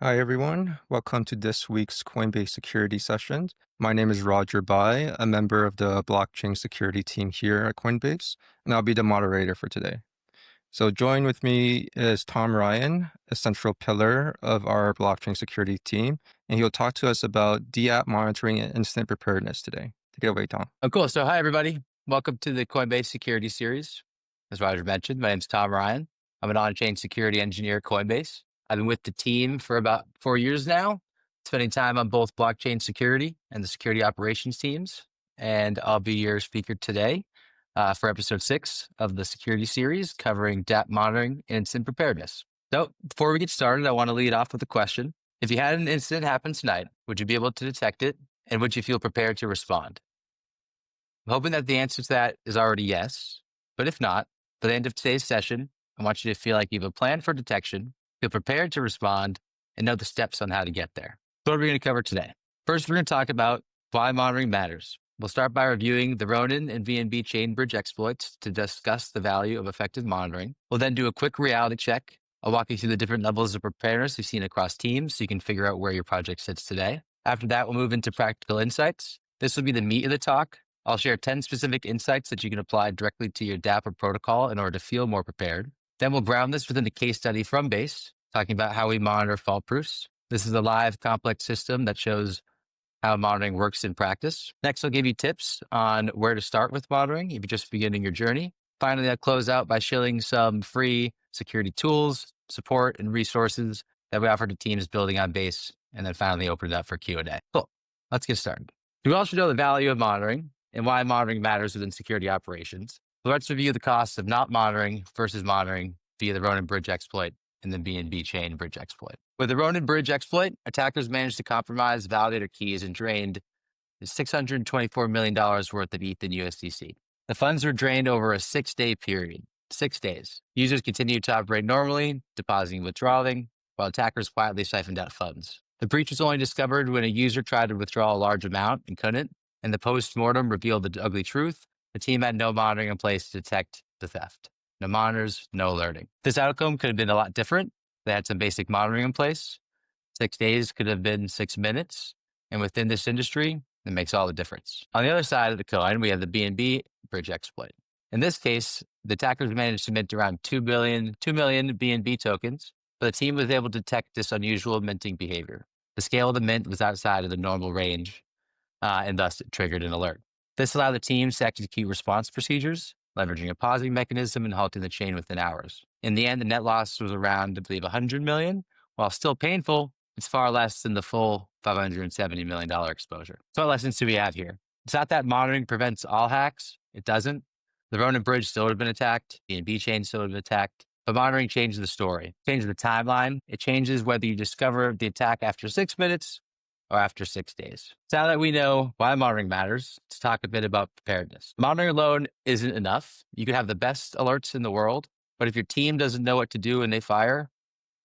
Hi, everyone. Welcome to this week's Coinbase security session. My name is Roger Bai, a member of the blockchain security team here at Coinbase, and I'll be the moderator for today. So join with me is Tom Ryan, a central pillar of our blockchain security team, and he'll talk to us about dApp monitoring and incident preparedness today. Take it away, Tom. Oh, cool. So, hi, everybody. Welcome to the Coinbase Security Series. As Roger mentioned, my name's Tom Ryan. I'm an on-chain security engineer at Coinbase. I've been with the team for about 4 years now, spending time on both blockchain security and the security operations teams. And I'll be your speaker today for episode 6 of the security series covering dApp monitoring and incident preparedness. So, before we get started, I want to lead off with a question. If you had an incident happen tonight, would you be able to detect it? And would you feel prepared to respond? I'm hoping that the answer to that is already yes. But if not, by the end of today's session, I want you to feel like you have a plan for detection, feel prepared to respond, and know the steps on how to get there. So, what are we going to cover today? First, we're going to talk about why monitoring matters. We'll start by reviewing the Ronin and VNB chain bridge exploits to discuss the value of effective monitoring. We'll then do a quick reality check. I'll walk you through the different levels of preparedness we've seen across teams so you can figure out where your project sits today. After that, we'll move into practical insights. This will be the meat of the talk. I'll share 10 specific insights that you can apply directly to your dApp or protocol in order to feel more prepared. Then we'll ground this within a case study from Base, talking about how we monitor fault proofs. This is a live complex system that shows how monitoring works in practice. Next, I'll give you tips on where to start with monitoring if you're just beginning your journey. Finally, I'll close out by sharing some free security tools, support, and resources that we offer to teams building on Base, and then finally open it up for Q&A. Cool. Let's get started. We all should know the value of monitoring and why monitoring matters within security operations. So let's review the costs of not monitoring versus monitoring via the Ronin bridge exploit and the BNB chain bridge exploit. With the Ronin bridge exploit, attackers managed to compromise validator keys and drained $624 million worth of ETH and USDC. The funds were drained over a 6-day period. 6 days. Users continued to operate normally, depositing and withdrawing, while attackers quietly siphoned out funds. The breach was only discovered when a user tried to withdraw a large amount and couldn't, and the post-mortem revealed the ugly truth. The team had no monitoring in place to detect the theft. No monitors, no alerting. This outcome could have been a lot different. They had some basic monitoring in place. 6 days could have been 6 minutes. And within this industry, it makes all the difference. On the other side of the coin, we have the BNB bridge exploit. In this case, the attackers managed to mint around 2 million BNB tokens, but the team was able to detect this unusual minting behavior. The scale of the mint was outside of the normal range, and thus it triggered an alert. This allowed the teams to execute response procedures, leveraging a pausing mechanism and halting the chain within hours. In the end, the net loss was around, I believe, 100 million. While still painful, it's far less than the full $570 million exposure. So what lessons do we have here? It's not that monitoring prevents all hacks. It doesn't. The Ronin bridge still would have been attacked. The BNB chain still would have been attacked. But monitoring changes the story, changes the timeline. It changes whether you discover the attack after 6 minutes or after 6 days. So now that we know why monitoring matters, let's talk a bit about preparedness. Monitoring alone isn't enough. You could have the best alerts in the world, but if your team doesn't know what to do when they fire,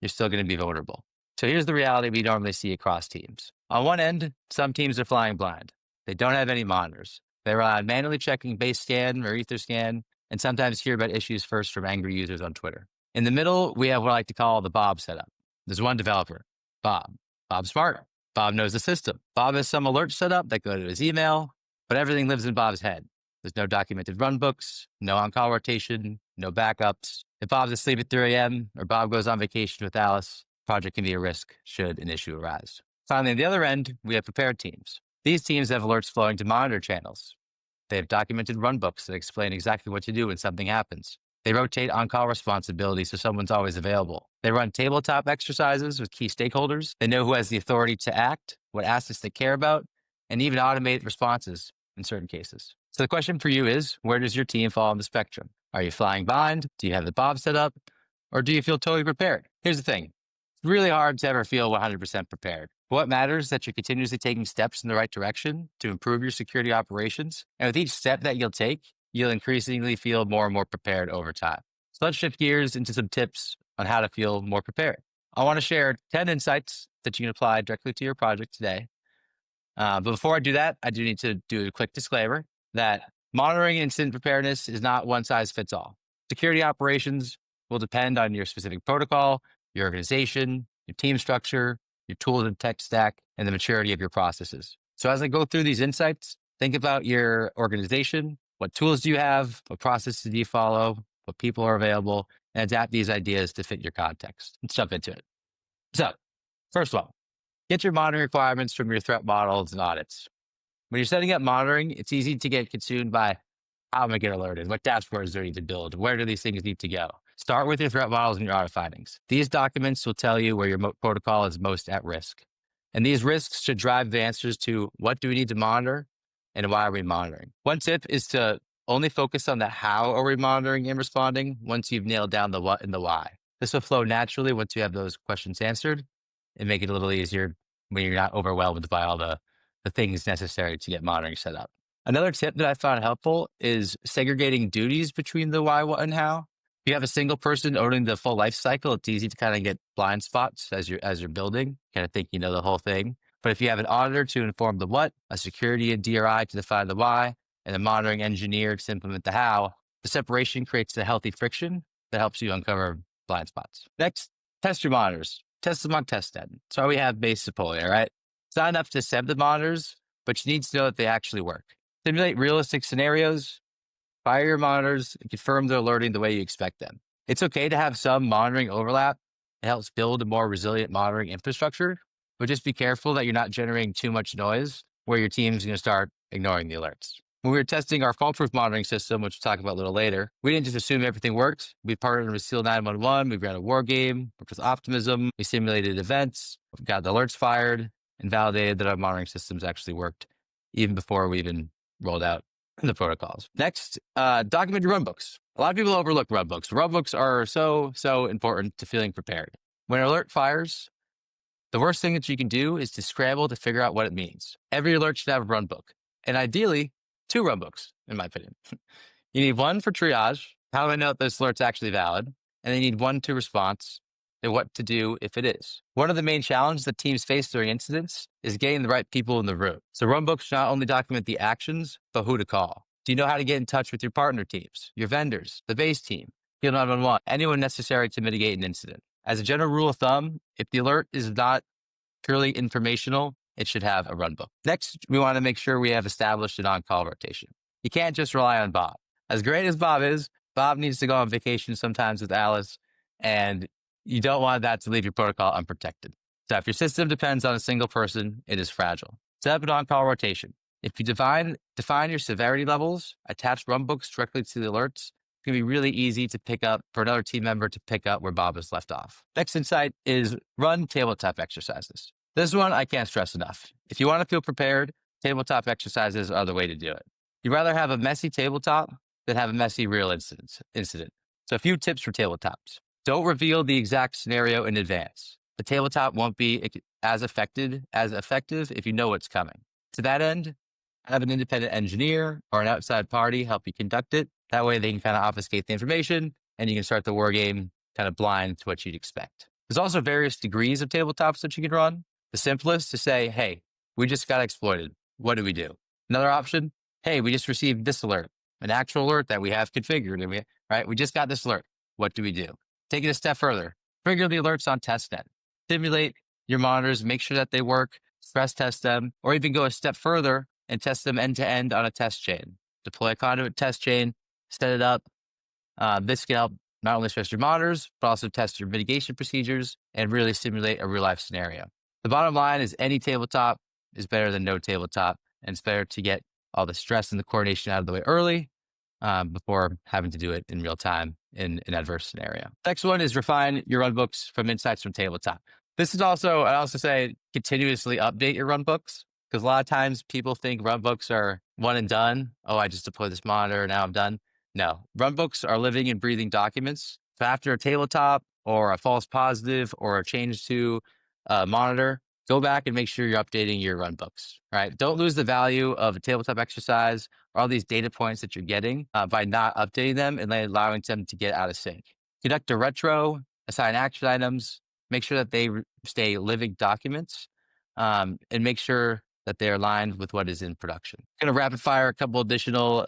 you're still going to be vulnerable. So here's the reality we normally see across teams. On one end, some teams are flying blind. They don't have any monitors. They rely on manually checking base scan or ether scan, and sometimes hear about issues first from angry users on Twitter. In the middle, we have what I like to call the Bob setup. There's one developer, Bob. Bob's smart. Bob knows the system. Bob has some alerts set up that go to his email, but everything lives in Bob's head. There's no documented runbooks, no on-call rotation, no backups. If Bob's asleep at 3 a.m. or Bob goes on vacation with Alice, project can be a risk should an issue arise. Finally, on the other end, we have prepared teams. These teams have alerts flowing to monitor channels. They have documented runbooks that explain exactly what to do when something happens. They rotate on-call responsibility so someone's always available. They run tabletop exercises with key stakeholders. They know who has the authority to act, what assets they care about, and even automate responses in certain cases. So the question for you is, where does your team fall on the spectrum? Are you flying blind? Do you have the Bob set up? Or do you feel totally prepared? Here's the thing. It's really hard to ever feel 100% prepared. What matters is that you're continuously taking steps in the right direction to improve your security operations. And with each step that you'll take, you'll increasingly feel more and more prepared over time. So let's shift gears into some tips on how to feel more prepared. I want to share 10 insights that you can apply directly to your project today. But before I do that, I do need to do a quick disclaimer that monitoring incident preparedness is not one size fits all. Security operations will depend on your specific protocol, your organization, your team structure, your tools and tech stack, and the maturity of your processes. So as I go through these insights, think about your organization. What tools do you have? What processes do you follow? What people are available? And adapt these ideas to fit your context. Let's jump into it. So, first of all, get your monitoring requirements from your threat models and audits. When you're setting up monitoring, it's easy to get consumed by how am I get alerted? What dashboards do I need to build? Where do these things need to go? Start with your threat models and your audit findings. These documents will tell you where your protocol is most at risk. And these risks should drive the answers to what do we need to monitor and why are we monitoring? One tip is to only focus on the how are we monitoring and responding once you've nailed down the what and the why. This will flow naturally once you have those questions answered and make it a little easier when you're not overwhelmed by all the things necessary to get monitoring set up. Another tip that I found helpful is segregating duties between the why, what, and how. If you have a single person owning the full life cycle, it's easy to kind of get blind spots as you're building, kind of think you know the whole thing. But if you have an auditor to inform the what, a security and DRI to define the why, and a monitoring engineer to implement the how, the separation creates a healthy friction that helps you uncover blind spots. Next, test your monitors. Test them on test net. That's why we have base Sepolia, right? It's not enough to set the monitors, but you need to know that they actually work. Simulate realistic scenarios, fire your monitors, and confirm they're alerting the way you expect them. It's okay to have some monitoring overlap. It helps build a more resilient monitoring infrastructure, but just be careful that you're not generating too much noise where your team's going to start ignoring the alerts. When we were testing our fault-proof monitoring system, which we'll talk about a little later, we didn't just assume everything worked. We partnered with SEAL 911. We ran a war game, worked with Optimism. We simulated events, got the alerts fired, and validated that our monitoring systems actually worked even before we even rolled out the protocols. Next, document your runbooks. A lot of people overlook runbooks. Runbooks are so important to feeling prepared. When an alert fires, the worst thing that you can do is to scramble to figure out what it means. Every alert should have a runbook, and ideally, 2 runbooks, in my opinion. You need one for triage. How do I know if this alert's actually valid? And then you need one to response and what to do if it is. One of the main challenges that teams face during incidents is getting the right people in the room. So runbooks not only document the actions, but who to call. Do you know how to get in touch with your partner teams, your vendors, the base team, Field 911, anyone necessary to mitigate an incident? As a general rule of thumb, if the alert is not purely informational, it should have a runbook. Next, we want to make sure we have established an on-call rotation. You can't just rely on Bob. As great as Bob is, Bob needs to go on vacation sometimes with Alice, and you don't want that to leave your protocol unprotected. So if your system depends on a single person, it is fragile. Set up an on-call rotation. If you define your severity levels, attach runbooks directly to the alerts, it can be really easy to pick up for another team member to pick up where Bob has left off. Next insight is run tabletop exercises. This one I can't stress enough. If you want to feel prepared, tabletop exercises are the way to do it. You'd rather have a messy tabletop than have a messy real incident. So a few tips for tabletops. Don't reveal the exact scenario in advance. The tabletop won't be as effective if you know what's coming. To that end, have an independent engineer or an outside party help you conduct it. That way they can kind of obfuscate the information and you can start the war game kind of blind to what you'd expect. There's also various degrees of tabletops that you can run. The simplest to say, hey, we just got exploited. What do we do? Another option, hey, we just received this alert, an actual alert that we have configured. We just got this alert. What do we do? Take it a step further. Trigger the alerts on testnet. Simulate your monitors, make sure that they work, stress test them, or even go a step further and test them end to end on a test chain. Deploy a conduit test chain, set it up. This can help not only stress your monitors, but also test your mitigation procedures and really simulate a real life scenario. The bottom line is any tabletop is better than no tabletop, and it's better to get all the stress and the coordination out of the way early before having to do it in real time in an adverse scenario. Next one is refine your runbooks from insights from tabletop. This is also, I also say, continuously update your runbooks, because a lot of times people think runbooks are one and done. Oh, I just deployed this monitor, now I'm done. No, runbooks are living and breathing documents. So after a tabletop or a false positive or a change to a monitor, go back and make sure you're updating your runbooks, right? Don't lose the value of a tabletop exercise or all these data points that you're getting by not updating them and then allowing them to get out of sync. Conduct a retro, assign action items, make sure that they stay living documents, and make sure that they're aligned with what is in production. I'm going to rapid fire a couple additional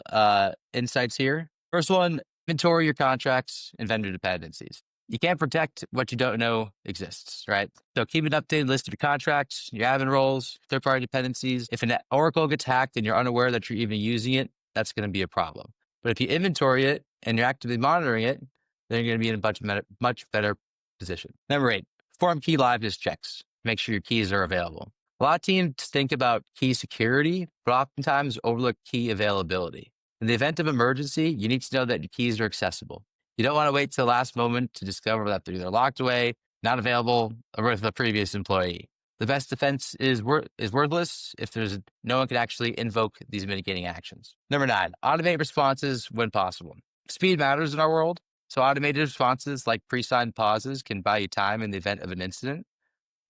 insights here. First one, inventory your contracts and vendor dependencies. you can't protect what you don't know exists, right? So keep an updated list of your contracts, your admin roles, third-party dependencies. If an Oracle gets hacked and you're unaware that you're even using it, that's going to be a problem. But if you inventory it and you're actively monitoring it, then you're going to be in a much better position. Number 8, perform key liveness checks. Make sure your keys are available. A lot of teams think about key security, but oftentimes overlook key availability. In the event of emergency, you need to know that your keys are accessible. You don't want to wait till the last moment to discover that they're either locked away, not available, or with a previous employee. The best defense is worthless if there's no one can actually invoke these mitigating actions. Number 9, automate responses when possible. Speed matters in our world, so automated responses like pre-signed pauses can buy you time in the event of an incident.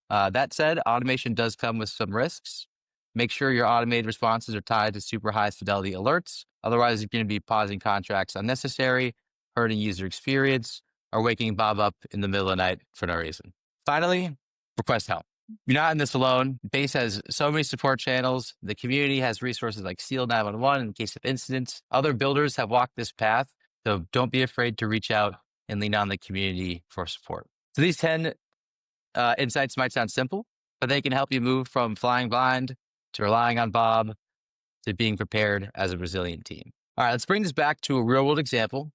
That said, automation does come with some risks. Make sure your automated responses are tied to super high fidelity alerts. Otherwise, you're going to be pausing contracts unnecessary, hurting user experience, or waking Bob up in the middle of the night for no reason. Finally, request help. You're not in this alone. Base has so many support channels. The community has resources like SEAL 911 in case of incidents. Other builders have walked this path, so don't be afraid to reach out and lean on the community for support. So these 10 insights might sound simple, but they can help you move from flying blind to relying on Bob to being prepared as a resilient team. All right, let's bring this back to a real world example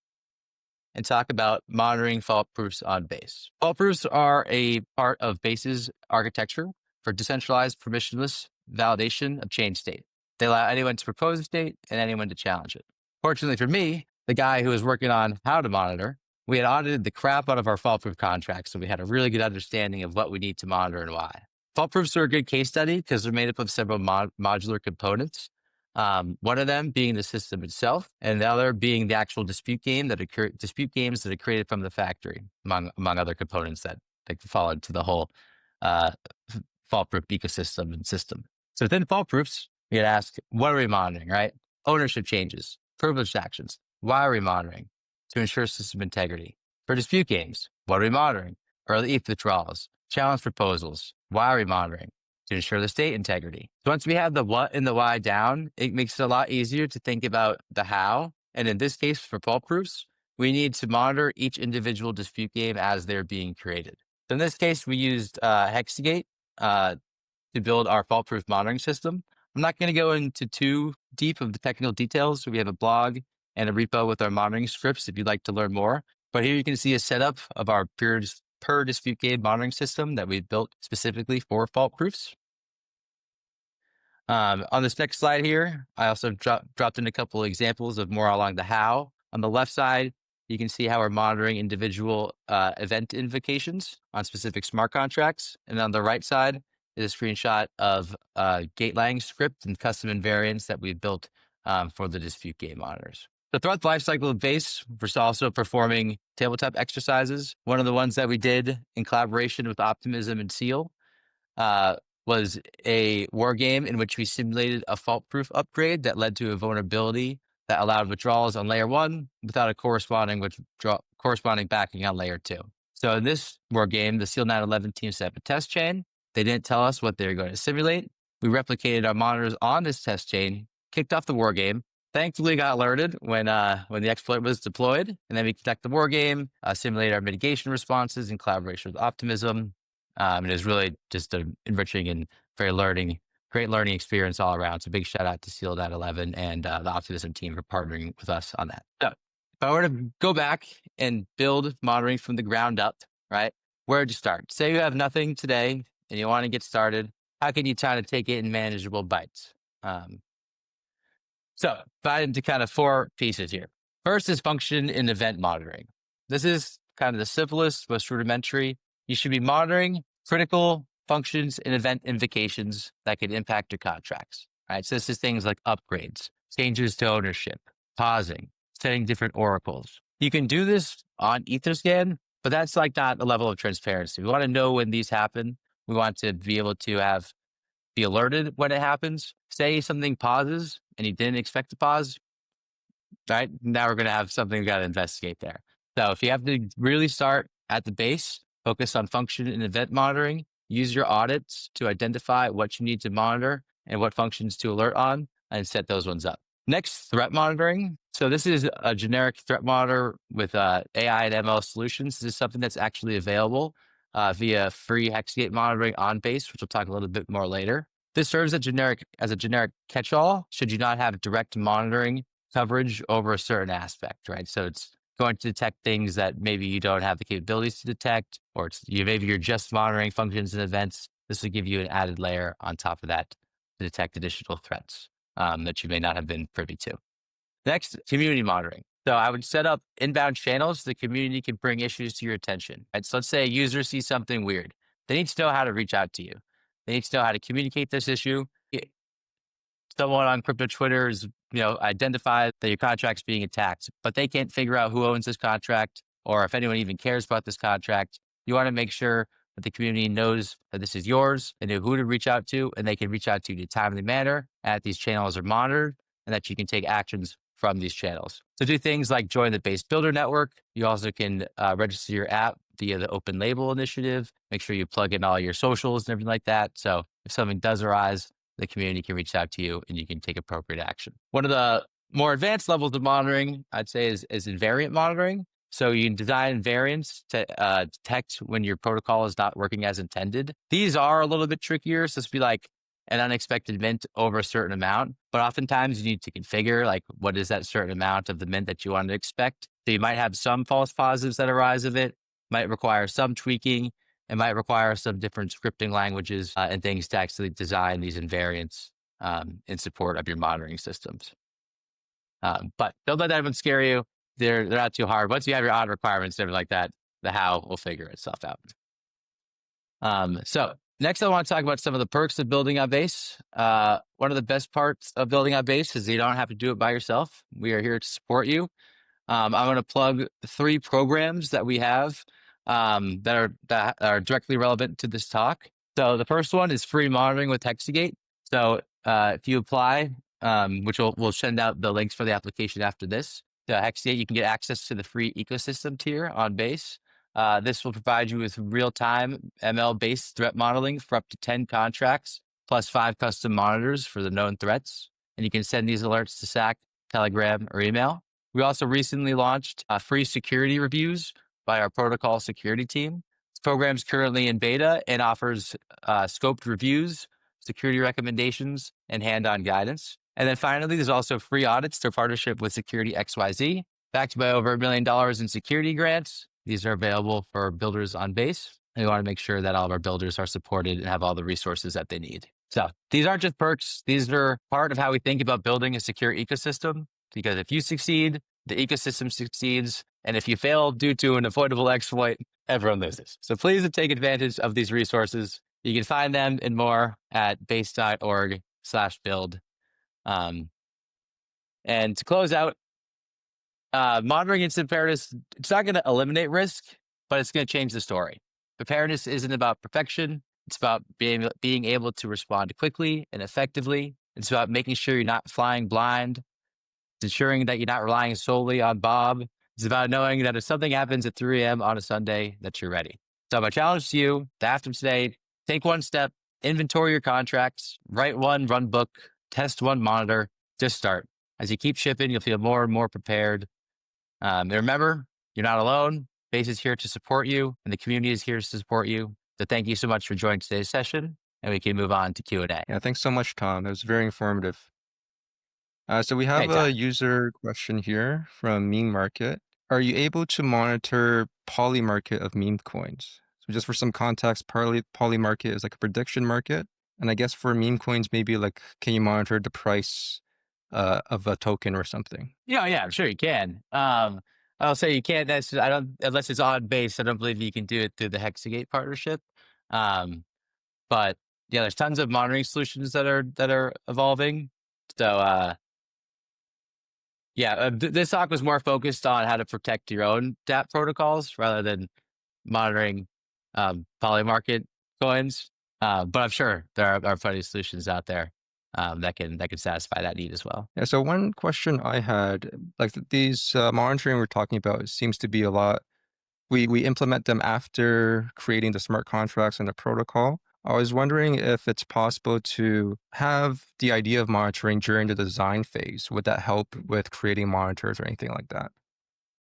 and talk about monitoring fault proofs on Base. Fault proofs are a part of Base's architecture for decentralized permissionless validation of change state. They allow anyone to propose a state and anyone to challenge it. Fortunately for me, the guy who was working on how to monitor, we had audited the crap out of our fault proof contracts, so we had a really good understanding of what we need to monitor and why. Fault proofs are a good case study because they're made up of several modular components. One of them being the system itself, and the other being the actual dispute games that are created from the factory, among other components that fall into the whole fault proof ecosystem and system. So within fault proofs, we had asked, what are we monitoring, right? Ownership changes, privileged actions. Why are we monitoring? To ensure system integrity. For dispute games, what are we monitoring? Early ETH withdrawals, challenge proposals. Why are we monitoring? To ensure the state integrity. So once we have the what and the why down, it makes it a lot easier to think about the how. And in this case, for fault proofs, we need to monitor each individual dispute game as they're being created. So in this case, we used Hexagate to build our fault proof monitoring system. I'm not going to go into too deep of the technical details. We have a blog and a repo with our monitoring scripts if you'd like to learn more. But here you can see a setup of our per dispute game monitoring system that we built specifically for fault proofs. On this next slide here, I also dropped in a couple of examples of more along the how. On the left side, you can see how we're monitoring individual event invocations on specific smart contracts. And on the right side is a screenshot of gate-lang script and custom invariants that we've built for the dispute game monitors. So throughout the lifecycle of Base, we're also performing tabletop exercises. One of the ones that we did in collaboration with Optimism and SEAL was a war game in which we simulated a fault-proof upgrade that led to a vulnerability that allowed withdrawals on layer 1 without a corresponding backing on layer 2. So in this war game, the SEAL 911 team set up a test chain. They didn't tell us what they were going to simulate. We replicated our monitors on this test chain, kicked off the war game, thankfully got alerted when the exploit was deployed, and then we conduct the war game, simulate our mitigation responses in collaboration with Optimism. It was really just an enriching and great learning experience all around. So big shout out to SEAL 911 and the Optimism team for partnering with us on that. So if I were to go back and build monitoring from the ground up, right, where would you start? Say you have nothing today and you want to get started. How can you try to take it in manageable bites? So divide into kind of 4 pieces here. First is function and event monitoring. This is kind of the simplest, most rudimentary. You should be monitoring critical functions and event invocations that could impact your contracts, right? So this is things like upgrades, changes to ownership, pausing, setting different oracles. You can do this on Etherscan, but that's like not a level of transparency. We want to know when these happen. We want to be able to be alerted when it happens. Say something pauses and you didn't expect to pause, right? Now we're going to have something we got to investigate there. So if you have to really start at the base, focus on function and event monitoring, use your audits to identify what you need to monitor and what functions to alert on, and set those ones up. Next, threat monitoring. So this is a generic threat monitor with AI and ML solutions. This is something that's actually available via free Hexagate monitoring on base, which we'll talk a little bit more later. This serves as a generic catch-all should you not have direct monitoring coverage over a certain aspect, right? So it's going to detect things that maybe you don't have the capabilities to detect, or maybe you're just monitoring functions and events. This will give you an added layer on top of that to detect additional threats that you may not have been privy to. Next, community monitoring. So I would set up inbound channels so the community can bring issues to your attention. Right? So let's say a user sees something weird. They need to know how to reach out to you. They need to know how to communicate this issue. Someone on crypto Twitter is, identified that your contract's being attacked, but they can't figure out who owns this contract or if anyone even cares about this contract. You want to make sure that the community knows that this is yours and know who to reach out to, and they can reach out to you in a timely manner, and that these channels are monitored, and that you can take actions from these channels. So do things like join the base builder network. You also can register your app via the open label initiative. Make sure you plug in all your socials and everything like that. So if something does arise, the community can reach out to you and you can take appropriate action. One of the more advanced levels of monitoring, I'd say, is invariant monitoring. So you can design variants to detect when your protocol is not working as intended. These are a little bit trickier. So this would be like an unexpected mint over a certain amount, but oftentimes you need to configure like what is that certain amount of the mint that you want to expect. So you might have some false positives that arise of it, might require some tweaking. It might require some different scripting languages and things to actually design these invariants in support of your monitoring systems. But don't let that one scare you. They're not too hard. Once you have your odd requirements and everything like that, the how will figure itself out. So next, I want to talk about some of the perks of building on base. One of the best parts of building on base is you don't have to do it by yourself. We are here to support you. I'm going to plug 3 programs that we have that are directly relevant to this talk. So the first one is free monitoring with Hexagate. So if you apply, which we'll send out the links for the application after this, to Hexagate, you can get access to the free ecosystem tier on base. This will provide you with real-time ML-based threat modeling for up to 10 contracts, plus 5 custom monitors for the known threats. And you can send these alerts to SAC, Telegram, or email. We also recently launched free security reviews by our protocol security team. This program is currently in beta and offers scoped reviews, security recommendations, and hand-on guidance. And then finally, there's also free audits through partnership with Security XYZ, backed by over $1 million in security grants. These are available for builders on base. And we want to make sure that all of our builders are supported and have all the resources that they need. So these aren't just perks. These are part of how we think about building a secure ecosystem. Because if you succeed, the ecosystem succeeds. And if you fail due to an avoidable exploit, everyone loses. So please take advantage of these resources. You can find them and more at base.org/build. And to close out, monitoring incident preparedness, it's not going to eliminate risk, but it's going to change the story. Preparedness isn't about perfection. It's about being able to respond quickly and effectively. It's about making sure you're not flying blind. It's ensuring that you're not relying solely on Bob. It's about knowing that if something happens at 3 a.m. on a Sunday, that you're ready. So my challenge to you, after today, take one step, inventory your contracts, write one run book, test one monitor, just start. As you keep shipping, you'll feel more and more prepared. And remember, you're not alone. Base is here to support you, and the community is here to support you. So thank you so much for joining today's session, and we can move on to Q&A. Yeah, thanks so much, Tom. It was very informative. So we have a Anytime. user question here from Meme Market. Are you able to monitor poly market of meme coins? So just for some context, poly market is like a prediction market. And I guess for meme coins, maybe like, can you monitor the price of a token or something? Yeah, I'm sure you can. I'll say you can't. I don't unless it's on base. I don't believe you can do it through the Hexagate partnership. Um, but yeah, there's tons of monitoring solutions that are evolving. So yeah, this talk was more focused on how to protect your own dApp protocols rather than monitoring poly market coins. But I'm sure there are plenty of solutions out there that can satisfy that need as well. Yeah, so one question I had, like these monitoring we're talking about, it seems to be a lot. We implement them after creating the smart contracts and the protocol. I was wondering if it's possible to have the idea of monitoring during the design phase. Would that help with creating monitors or anything like that?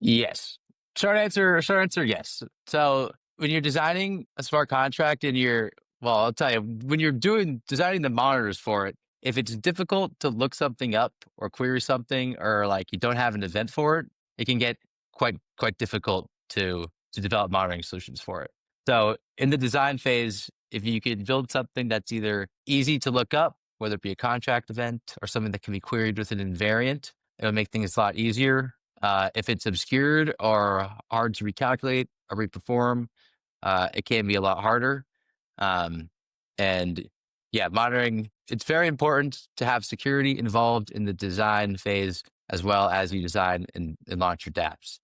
Yes. Short answer, yes. So when you're designing a smart contract and I'll tell you, when you're designing the monitors for it, if it's difficult to look something up or query something, or like you don't have an event for it, it can get quite difficult to develop monitoring solutions for it. So in the design phase, if you could build something that's either easy to look up, whether it be a contract event or something that can be queried with an invariant, it'll make things a lot easier. If it's obscured or hard to recalculate or reperform, it can be a lot harder. Um, and yeah, monitoring, it's very important to have security involved in the design phase as well as you design and launch your dApps.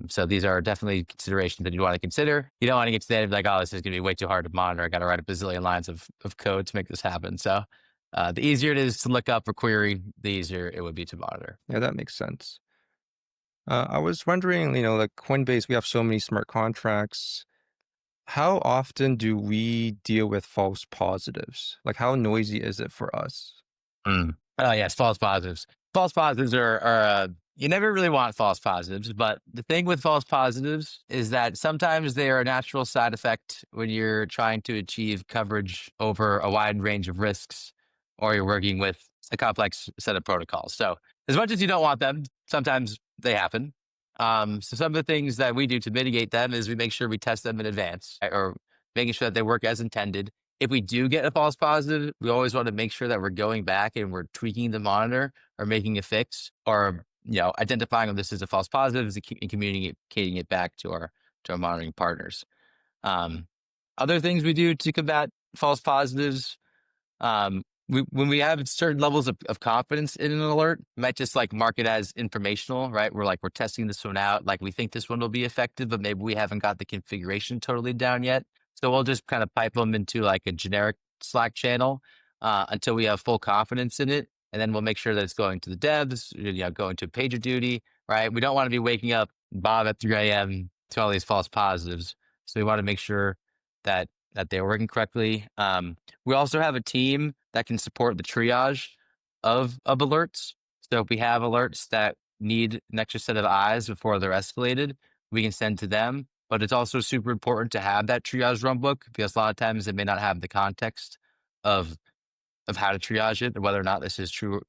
So these are definitely considerations that you want to consider. You don't want to get to the end and be like, oh, this is going to be way too hard to monitor. I got to write a bazillion lines of code to make this happen. So the easier it is to look up or query, the easier it would be to monitor. Yeah, that makes sense. I was wondering, like Coinbase, we have so many smart contracts. How often do we deal with false positives? Like, how noisy is it for us? Oh yes, false positives. False positives are you never really want false positives, but the thing with false positives is that sometimes they are a natural side effect when you're trying to achieve coverage over a wide range of risks, or you're working with a complex set of protocols. So as much as you don't want them, sometimes they happen. So some of the things that we do to mitigate them is we make sure we test them in advance, right, or making sure that they work as intended. If we do get a false positive, we always want to make sure that we're going back and we're tweaking the monitor or making a fix, or identifying if this is a false positive and communicating it back to our monitoring partners. Um, Other things we do to combat false positives, when we have certain levels of confidence in an alert, we might just like mark it as informational, right? We're testing this one out. Like we think this one will be effective, but maybe we haven't got the configuration totally down yet. So we'll just kind of pipe them into like a generic Slack channel until we have full confidence in it. And then we'll make sure that it's going to the devs, going to PagerDuty, right? We don't want to be waking up Bob at 3 a.m. to all these false positives. So we want to make sure that they're working correctly. We also have a team that can support the triage of alerts. So if we have alerts that need an extra set of eyes before they're escalated, we can send to them. But it's also super important to have that triage runbook because a lot of times they may not have the context of how to triage it, or whether or not this is a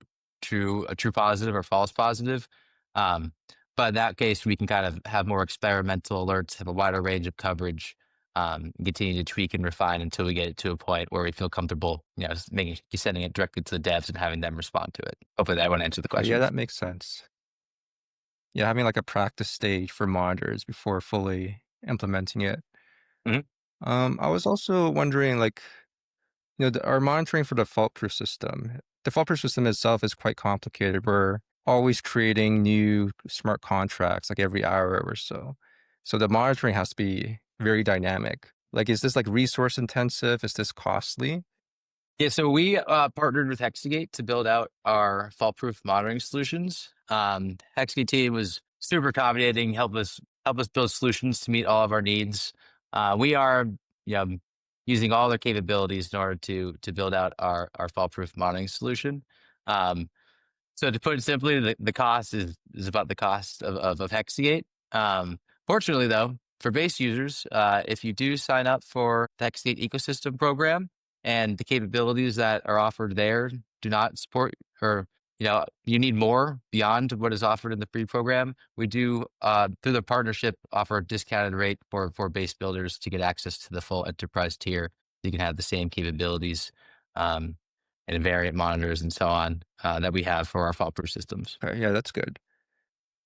true positive or false positive. Um, but in that case, we can kind of have more experimental alerts, have a wider range of coverage, continue to tweak and refine until we get it to a point where we feel comfortable, just sending it directly to the devs and having them respond to it. Hopefully that would answer the Yeah, question. that makes sense. Yeah, having like a practice stage for monitors before fully implementing it. Mhm. I was also wondering, like, our monitoring for the fault-proof system. The fault-proof system itself is quite complicated. We're always creating new smart contracts, like every hour or so. So the monitoring has to be very dynamic. Like, is this like resource intensive? Is this costly? Yeah, so we partnered with Hexagate to build out our fault-proof monitoring solutions. Hexagate team was super accommodating, help us build solutions to meet all of our needs. We are, you know, using all their capabilities in order to build out our fault-proof monitoring solution. Um, so to put it simply, the cost is about the cost of Hexagate. Fortunately, though, for base users, if you do sign up for the Hexagate ecosystem program and the capabilities that are offered there do not support, or you need more beyond what is offered in the free program, we do through the partnership offer a discounted rate for base builders to get access to the full enterprise tier. You can have the same capabilities. And variant monitors and so on that we have for our fault-proof systems. Okay, yeah, that's good.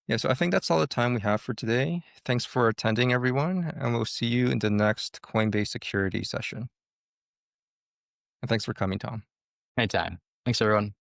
Yeah, so I think that's all the time we have for today. Thanks for attending, everyone, and we'll see you in the next Coinbase security session. And thanks for coming, Tom. Anytime. Thanks, everyone.